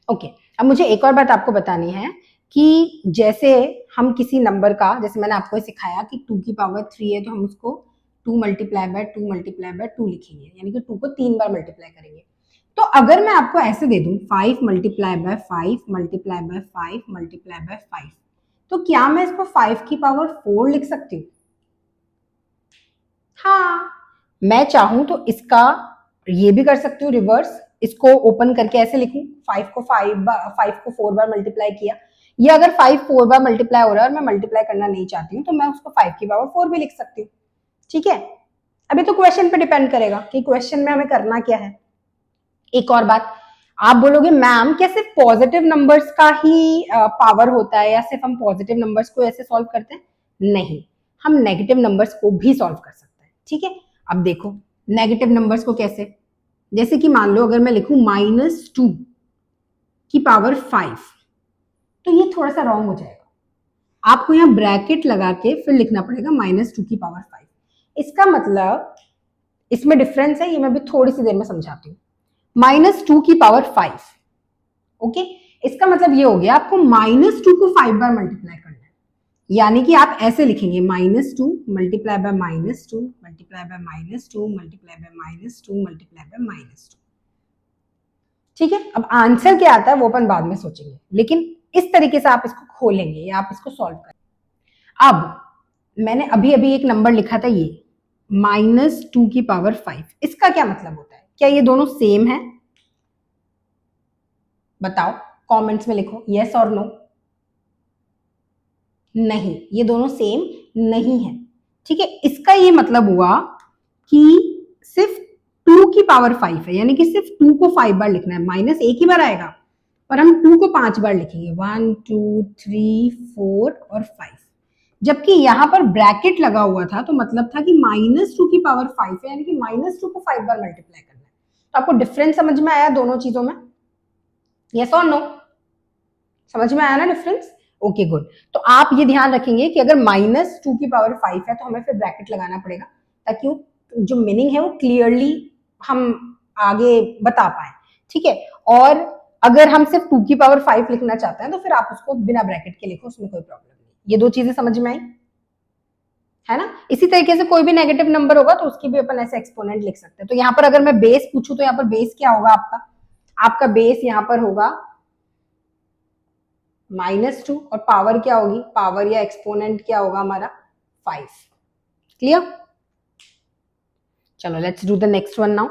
Okay, अब मुझे एक और बात आपको बतानी है कि जैसे हम किसी नंबर का, जैसे मैंने आपको सिखाया कि 2 की पावर 3 है तो हम उसको 2 मल्टीप्लाई बाय 2 मल्टीप्लाई बाय 2 लिखेंगे, यानी कि 2 को 3 बार मल्टीप्लाई करेंगे। तो अगर मैं आपको ऐसे दे दूं 5 multiply by 5 multiply by 5 multiply by 5, तो क्या मैं इसको 5 की पावर 4 लिख सकती हूँ? हाँ, मैं चाहूं तो इसका ये भी कर सकती हूँ रिवर्स, इसको ओपन करके ऐसे लिखूं 5 को 4 बार मल्टीप्लाई किया, या अगर 5 4 बार मल्टीप्लाई हो रहा है और मैं मल्टीप्लाई करना नहीं चाहती हूँ तो मैं उसको 5 की पावर 4 भी लिख सकती हूँ। ठीक है, अभी तो क्वेश्चन पे डिपेंड करेगा कि क्वेश्चन में हमें करना क्या है। एक और बात, आप बोलोगे मैम क्या सिर्फ पॉजिटिव नंबर्स का ही पावर होता है या सिर्फ हम पॉजिटिव नंबर्स को ऐसे सॉल्व करते हैं? नहीं, हम नेगेटिव नंबर्स को भी सॉल्व कर सकते हैं। ठीक है, अब देखो नेगेटिव नंबर्स को कैसे, जैसे कि मान लो अगर मैं लिखूं -2 की पावर 5, तो ये थोड़ा सा रॉन्ग हो जाएगा। आपको यहाँ ब्रैकेट लगा के फिर लिखना पड़ेगा -2 की पावर 5। इसका मतलब इसमें डिफरेंस है, ये मैं भी थोड़ी सी देर में समझाती हूँ। -2 की पावर 5, ओके, इसका मतलब ये हो गया आपको -2 को 5 बार मल्टीप्लाई करना है, यानी कि आप ऐसे लिखेंगे -2 multiply by -2 multiply by -2 multiply by -2 multiply by -2। ठीक है, अब आंसर क्या आता है वो अपन बाद में सोचेंगे, लेकिन इस तरीके से आप इसको खोलेंगे या आप इसको सॉल्व करेंगे। अब मैंने अभी अभी एक नंबर लिखा था ये -2 की पावर 5, इसका क्या मतलब होता है? क्या ये दोनों सेम है? बताओ, कमेंट्स में लिखो यस और नो। नहीं, ये दोनों सेम नहीं है। ठीक है, इसका ये मतलब हुआ कि सिर्फ 2 की पावर 5 है, यानी कि सिर्फ 2 को 5 बार लिखना है, माइनस एक ही बार आएगा पर हम 2 को 5 बार लिखेंगे, 1 2 3 4 और 5। जबकि यहां पर ब्रैकेट लगा हुआ था तो मतलब था कि -2 की पावर 5 है, यानी कि -2 को 5 बार मल्टीप्लाई करना है। तो आपको डिफरेंस समझ में आया दोनों चीजों में? यस और नो? समझ में आया ना डिफरेंस? Okay good. तो आप ये ध्यान रखेंगे कि अगर -2 की पावर 5 है तो हमें फिर ब्रैकेट लगाना पड़ेगा, ताकि जो मीनिंग है वो क्लियरली हम आगे बता पाए। ठीक है, और अगर हम सिर्फ 2 की पावर 5 लिखना चाहते हैं तो फिर आप उसको बिना ब्रैकेट के लिखो, उसमें कोई प्रॉब्लम नहीं। ये दो चीजें समझ में आई है ना? इसी तरीके से कोई भी नेगेटिव नंबर होगा तो उसकी भी अपन ऐसे एक्सपोनेंट लिख सकते हैं। तो यहाँ पर अगर मैं बेस पूछूं तो यहाँ पर बेस क्या होगा आपका? आपका बेस यहाँ पर होगा -2 और पावर क्या होगी? पावर या एक्सपोनेंट क्या होगा हमारा? 5। क्लियर? चलो let's do the next one now.